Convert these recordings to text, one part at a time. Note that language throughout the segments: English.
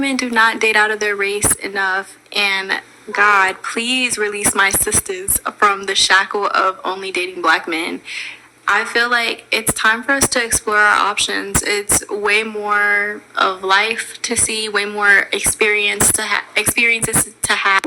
women do not date out of their race enough, and God, please release my sisters from the shackle of only dating black men. I feel like it's time for us to explore our options. It's way more of life to see, way more experiences to have.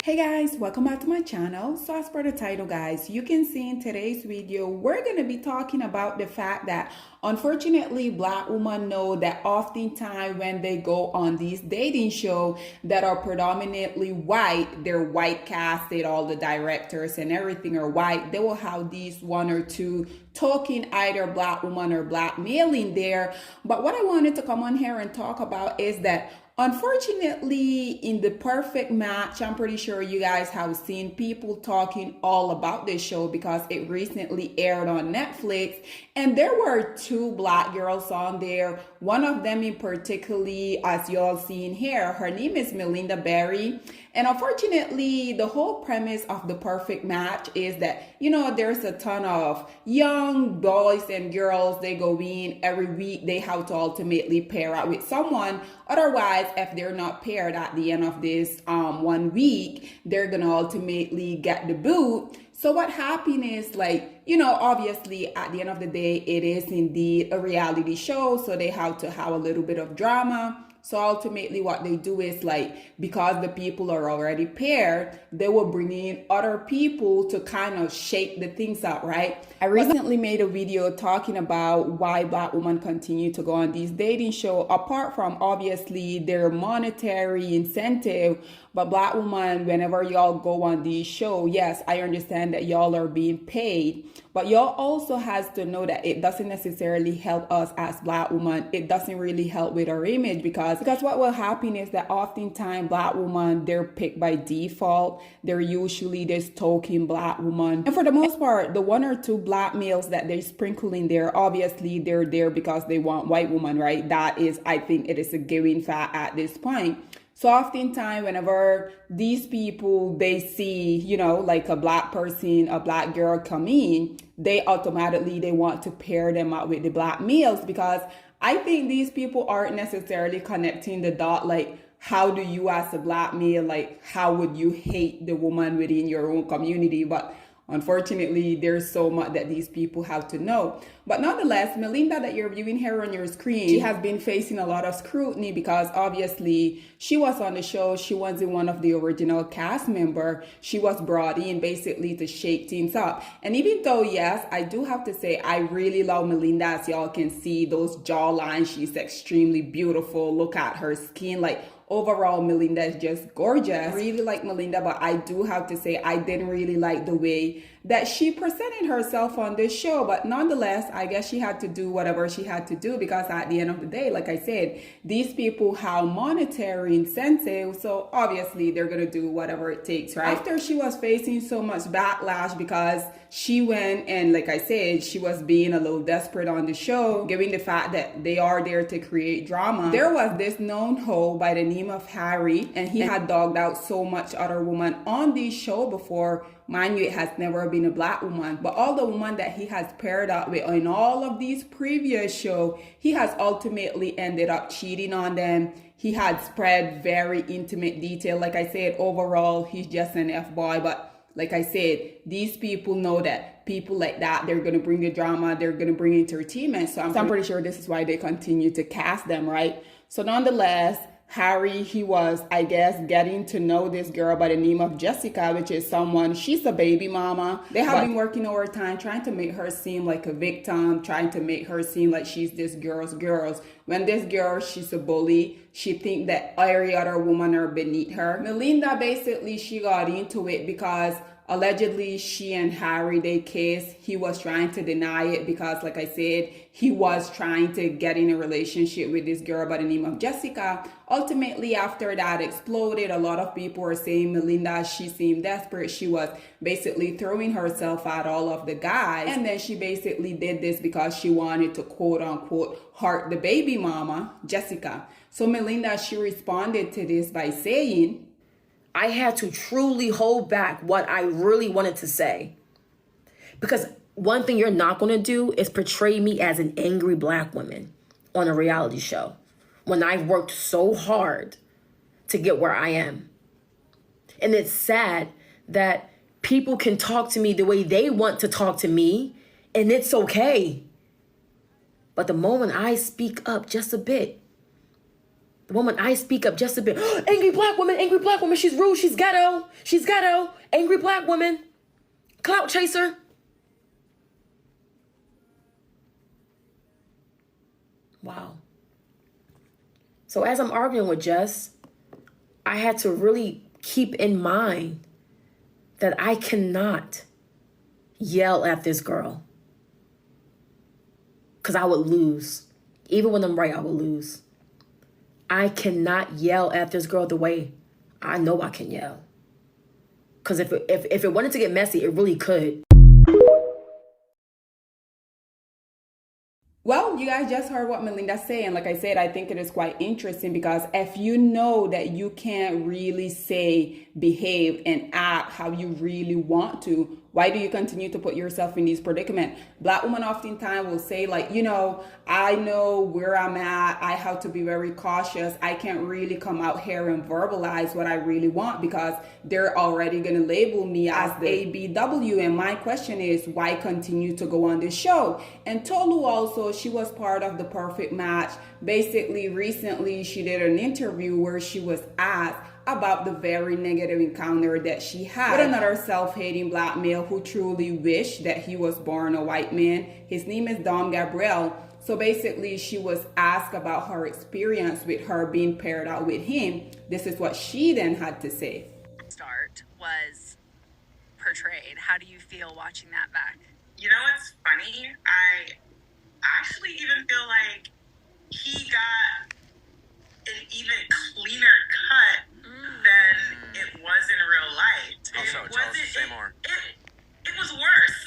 Hey guys, welcome back to my channel. So as per the title, guys, you can see in today's video, we're going to be talking about the fact that unfortunately black women know that oftentimes when they go on these dating shows that are predominantly white, they're white casted, all the directors and everything are white, they will have these one or two talking either black woman or black male in there. But what I wanted to come on here and talk about is that unfortunately, in the perfect match, I'm pretty sure you guys have seen people talking all about this show because it recently aired on Netflix. And there were two black girls on there. One of them in particularly, as y'all seen here, her name is Melinda Berry. And unfortunately, the whole premise of the perfect match is that, you know, there's a ton of young boys and girls. They go in every week. They have to ultimately pair up with someone. Otherwise, if they're not paired at the end of this 1 week, they're going to ultimately get the boot. So what happened is, like, you know, obviously at the end of the day, it is indeed a reality show. So they have to have a little bit of drama. So ultimately what they do is, like, because the people are already paired, they will bring in other people to kind of shake the things up, right? I recently made a video talking about why black women continue to go on these dating shows, apart from obviously their monetary incentive. But black women, whenever y'all go on these shows, yes, I understand that y'all are being paid, but y'all also has to know that it doesn't necessarily help us as black women. It doesn't really help with our image because what will happen is that oftentimes black women, they're picked by default. They're usually this token black woman. And for the most part, the one or two black males that they're sprinkling there, obviously they're there because they want white women, right? That is, I think it is a given fact at this point. So oftentimes, whenever these people, they see, you know, like a black person, a black girl come in, they automatically, they want to pair them up with the black males because I think these people aren't necessarily connecting the dot, like, how do you as a black male, like, how would you hate the woman within your own community? But unfortunately, there's so much that these people have to know. But nonetheless, Melinda that you're viewing here on your screen, she has been facing a lot of scrutiny because obviously she was on the show. She wasn't one of the original cast member. She was brought in basically to shake things up. And even though, yes, I do have to say, I really love Melinda. As y'all can see, those jawlines, she's extremely beautiful. Look at her skin, like, overall, Melinda is just gorgeous. I really like Melinda, but I do have to say I didn't really like the way that she presented herself on this show. But nonetheless, I guess she had to do whatever she had to do because at the end of the day, like I said, these people have monetary incentive. So obviously they're going to do whatever it takes, right? After she was facing so much backlash because she went and, like I said, she was being a little desperate on the show, given the fact that they are there to create drama. There was this known hoe by the name of Harry, and he had dogged out so much other women on this show before. Mind you, it has never been a black woman, but all the women that he has paired up with in all of these previous shows, he has ultimately ended up cheating on them. He had spread very intimate detail. Like I said, overall, he's just an F-boy, but like I said, these people know that people like that, they're going to bring the drama, they're going to bring entertainment. So I'm pretty sure this is why they continue to cast them, right? So nonetheless, Harry, he was, I guess, getting to know this girl by the name of Jessica, which is someone, she's a baby mama. They have been working overtime, trying to make her seem like a victim, trying to make her seem like she's this girl's girls. When this girl, she's a bully. She think that every other woman are beneath her. Melinda, basically, she got into it because allegedly she and Harry, they kissed. He was trying to deny it because, like I said, he was trying to get in a relationship with this girl by the name of Jessica. Ultimately, after that exploded, a lot of people were saying Melinda, she seemed desperate. She was basically throwing herself at all of the guys. And then she basically did this because she wanted to, quote unquote, hurt the baby mama, Jessica. So Melinda, she responded to this by saying, I had to truly hold back what I really wanted to say. Because one thing you're not going to do is portray me as an angry black woman on a reality show. when I've worked so hard to get where I am. And it's sad that people can talk to me the way they want to talk to me, and it's okay. But the moment I speak up just a bit, angry black woman, she's rude, she's ghetto, angry black woman, clout chaser. Wow. So as I'm arguing with Jess, I had to really keep in mind that I cannot yell at this girl, because I would lose. Even when I'm right, I would lose. I cannot yell at this girl the way I know I can yell. Because if it wanted to get messy, it really could. Well, you guys just heard what Melinda's saying. Like I said, I think it is quite interesting because if you know that you can't really say, behave, and act how you really want to, why do you continue to put yourself in these predicaments? Black women oftentimes will say, like, I know where I'm at. I have to be very cautious. I can't really come out here and verbalize what I really want because they're already going to label me as the ABW. And my question is, why continue to go on this show? And Tolu also, she was part of the Perfect Match. Basically, recently, she did an interview where she was asked about the very negative encounter that she had with another self-hating black male who truly wished that he was born a white man. His name is Dom Gabriel. So basically, she was asked about her experience with her being paired out with him. This is what she then had to say. Start was portrayed. How do you feel watching that back? You know what's funny? I actually even feel like he got an even cleaner cut than it was in real life. Say more. It was worse.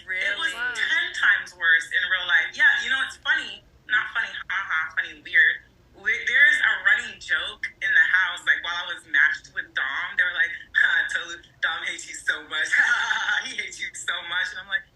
Really? It was 10 times worse in real life. Yeah, it's funny. Not funny, haha, funny, weird. There's a running joke in the house, like while I was matched with Dom, they were like, Dom hates you so much. He hates you so much. And I'm like,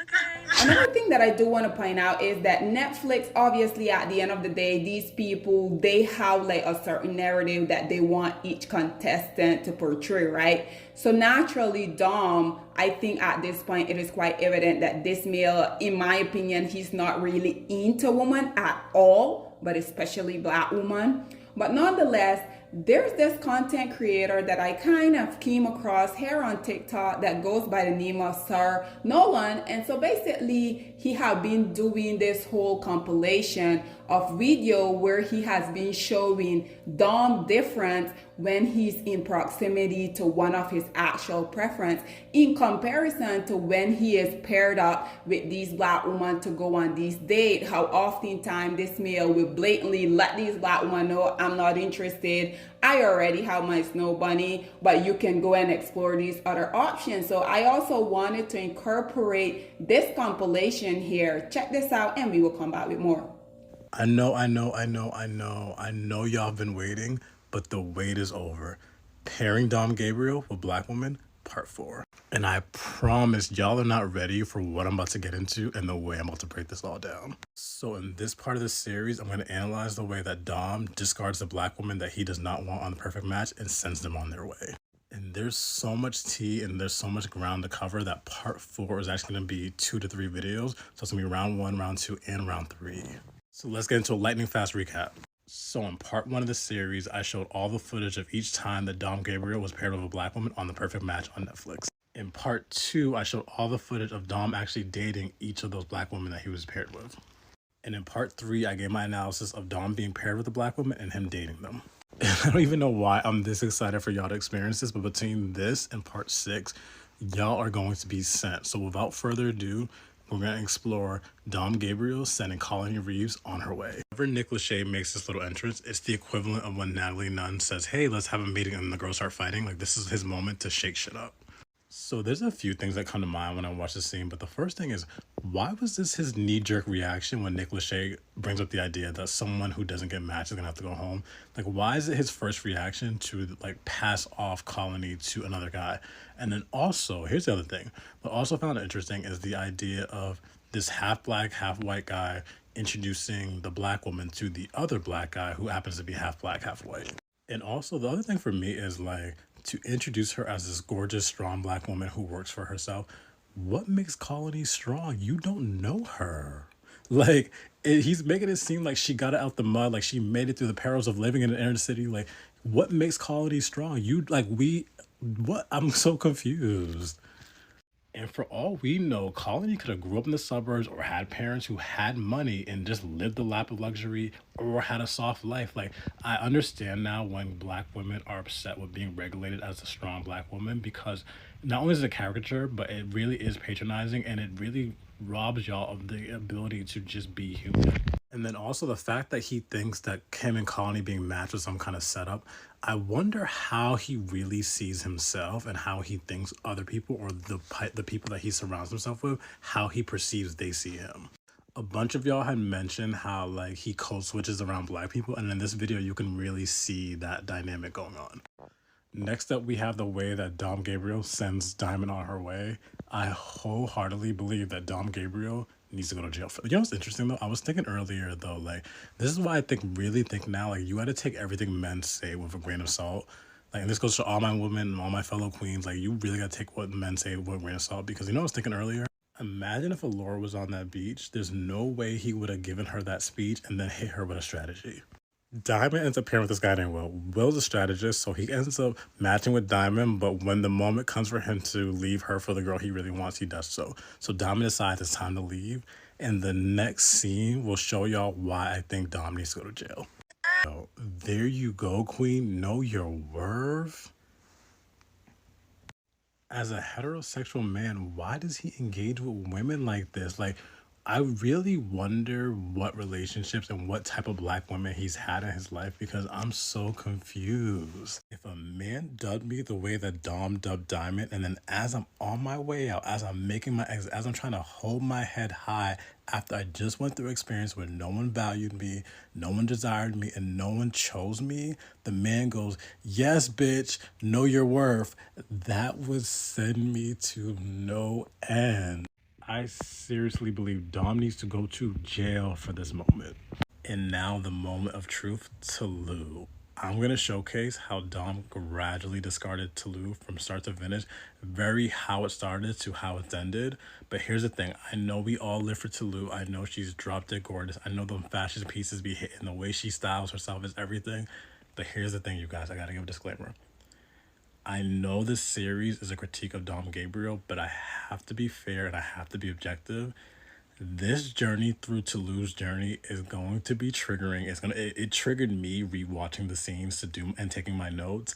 Okay. Another thing that I do want to point out is that Netflix, obviously at the end of the day, these people, they have like a certain narrative that they want each contestant to portray, right? So naturally, Dom, I think at this point, it is quite evident that this male, in my opinion, he's not really into women at all, but especially black women. But nonetheless, there's this content creator that I kind of came across here on TikTok that goes by the name of Sir Nolan. And so basically, he have been doing this whole compilation of video where he has been showing Dom difference when he's in proximity to one of his actual preference in comparison to when he is paired up with these black women to go on these dates. How oftentimes this male will blatantly let these black women know, I'm not interested. I already have my snow bunny, but you can go and explore these other options. So I also wanted to incorporate this compilation here. Check this out and we will come back with more. I know y'all have been waiting, but the wait is over. Pairing Dom Gabriel with Black Woman, part 4. And I promise y'all are not ready for what I'm about to get into and the way I'm about to break this all down. So in this part of the series, I'm going to analyze the way that Dom discards the black woman that he does not want on the perfect match and sends them on their way. And there's so much tea and there's so much ground to cover that part 4 is actually going to be 2 to 3 videos. So it's going to be round 1, round 2, and round 3. So let's get into a lightning fast recap. So in part 1 of the series, I showed all the footage of each time that Dom Gabriel was paired with a black woman on The Perfect Match on Netflix. In part 2, I showed all the footage of Dom actually dating each of those black women that he was paired with. And in part 3, I gave my analysis of Dom being paired with a black woman and him dating them. And I don't even know why I'm this excited for y'all to experience this, but between this and part 6, y'all are going to be sent. So without further ado, we're going to explore Dom Gabriel sending Colony Reeves on her way. Whenever Nick Lachey makes this little entrance, it's the equivalent of when Natalie Nunn says, hey, let's have a meeting and the girls start fighting. Like, this is his moment to shake shit up. So there's a few things that come to mind when I watch this scene, but the first thing is, why was this his knee-jerk reaction when Nick Lachey brings up the idea that someone who doesn't get matched is gonna have to go home? Like, why is it his first reaction to like pass off Colony to another guy? And then also, here's the other thing, but also found interesting is the idea of this half black, half white guy introducing the black woman to the other black guy who happens to be half black, half white. And also, the other thing for me is like to introduce her as this gorgeous, strong black woman who works for herself. What makes Colony strong? You don't know her. Like, he's making it seem like she got it out the mud, like she made it through the perils of living in an inner city. Like, what makes Colony strong? What? I'm so confused. And for all we know, Colony could have grew up in the suburbs or had parents who had money and just lived the lap of luxury or had a soft life. Like, I understand now when black women are upset with being regulated as a strong black woman, because not only is it a caricature, but it really is patronizing and it really robs y'all of the ability to just be human. And then also the fact that he thinks that him and Colony being matched was some kind of setup. I wonder how he really sees himself and how he thinks other people or the people that he surrounds himself with, how he perceives they see him. A bunch of y'all had mentioned how like he code switches around black people, and in this video you can really see that dynamic going on. Next up, we have the way that Dom Gabriel sends Diamond on her way. I wholeheartedly believe that Dom Gabriel needs to go to jail for. You know what's interesting though? I was thinking earlier though, like this is why I really think now, like you got to take everything men say with a grain of salt. Like, and this goes to all my women and all my fellow queens. Like, you really got to take what men say with a grain of salt, because you know what I was thinking earlier? Imagine if Allure was on that beach. There's no way he would have given her that speech and then hit her with a strategy. Diamond ends up pairing with this guy named Will. Will's a strategist, so he ends up matching with Diamond, but when the moment comes for him to leave her for the girl he really wants, he does so. So Diamond decides it's time to leave, and the next scene will show y'all why I think Dom needs to go to jail. So, there you go, queen. Know your worth. As a heterosexual man, why does he engage with women like this? Like, I really wonder what relationships and what type of black women he's had in his life, because I'm so confused. If a man dubbed me the way that Dom dubbed Diamond, and then as I'm on my way out, as I'm making my exit, as I'm trying to hold my head high after I just went through an experience where no one valued me, no one desired me, and no one chose me, the man goes, yes, bitch, know your worth. That would send me to no end. I seriously believe Dom needs to go to jail for this moment. And now the moment of truth, Talou. I'm going to showcase how Dom gradually discarded Talou from start to finish. Very how it started to how it's ended. But here's the thing. I know we all live for Talou. I know she's drop dead gorgeous. I know the fashion pieces be hitting. The way she styles herself is everything. But here's the thing, you guys. I got to give a disclaimer. I know this series is a critique of Dom Gabriel, but I have to be fair and I have to be objective. This journey through Talou's journey is going to be triggering. It triggered me rewatching the scenes to do and taking my notes.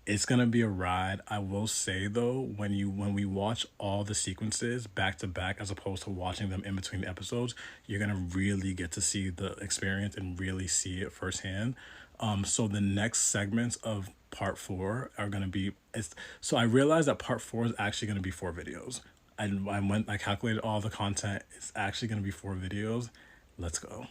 It's gonna be a ride. I will say though, when we watch all the sequences back to back as opposed to watching them in between the episodes, you're gonna really get to see the experience and really see it firsthand. So the next segments of part 4 are gonna be so I realized that part 4 is actually gonna be 4 videos. I calculated all the content. It's actually gonna be 4 videos. Let's go.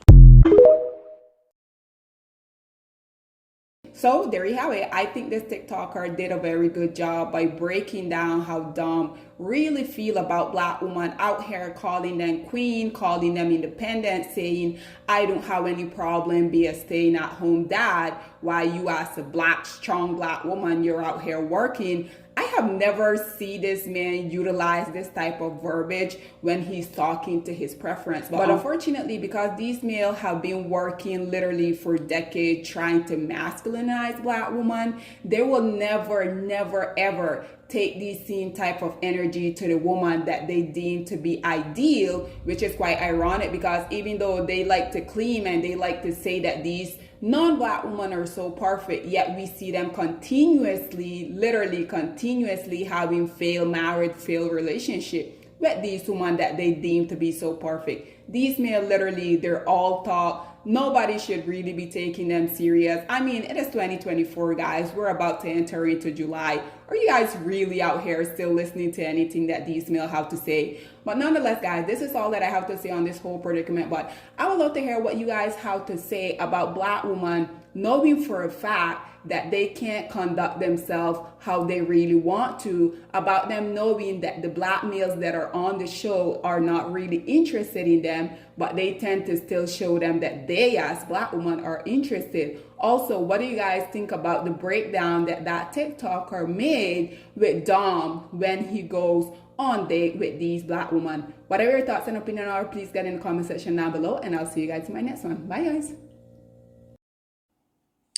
So there you have it. I think this TikToker did a very good job by breaking down how Dom really feel about black women out here, calling them queen, calling them independent, saying, I don't have any problem be a staying at home dad, while you as a black, strong black woman, you're out here working. I have never seen this man utilize this type of verbiage when he's talking to his preference. But unfortunately, because these males have been working literally for decades trying to masculinize black women, they will never, ever take these same type of energy to the woman that they deem to be ideal, which is quite ironic, because even though they like to claim and they like to say that these non-black women are so perfect, yet we see them literally continuously having failed marriage, failed relationship with these women that they deem to be so perfect. These men literally, they're all talk. Nobody should really be taking them serious. I mean, it is 2024, guys. We're about to enter into July. Are you guys really out here still listening to anything that these males have to say? But nonetheless, guys, this is all that I have to say on this whole predicament. But I would love to hear what you guys have to say about black women knowing for a fact that they can't conduct themselves how they really want to, about them knowing that the black males that are on the show are not really interested in them, but they tend to still show them that they as black women are interested. Also, what do you guys think about the breakdown that TikToker made with Dom when he goes on date with these black women? Whatever your thoughts and opinion are, please get in the comment section down below, and I'll see you guys in my next one. Bye guys.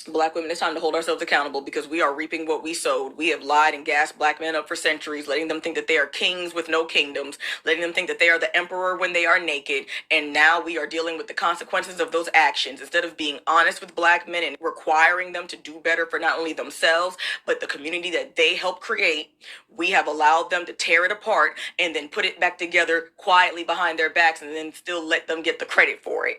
Black women, it's time to hold ourselves accountable because we are reaping what we sowed. We have lied and gassed black men up for centuries, letting them think that they are kings with no kingdoms, letting them think that they are the emperor when they are naked. And now we are dealing with the consequences of those actions. Instead of being honest with black men and requiring them to do better for not only themselves, but the community that they helped create, we have allowed them to tear it apart and then put it back together quietly behind their backs and then still let them get the credit for it.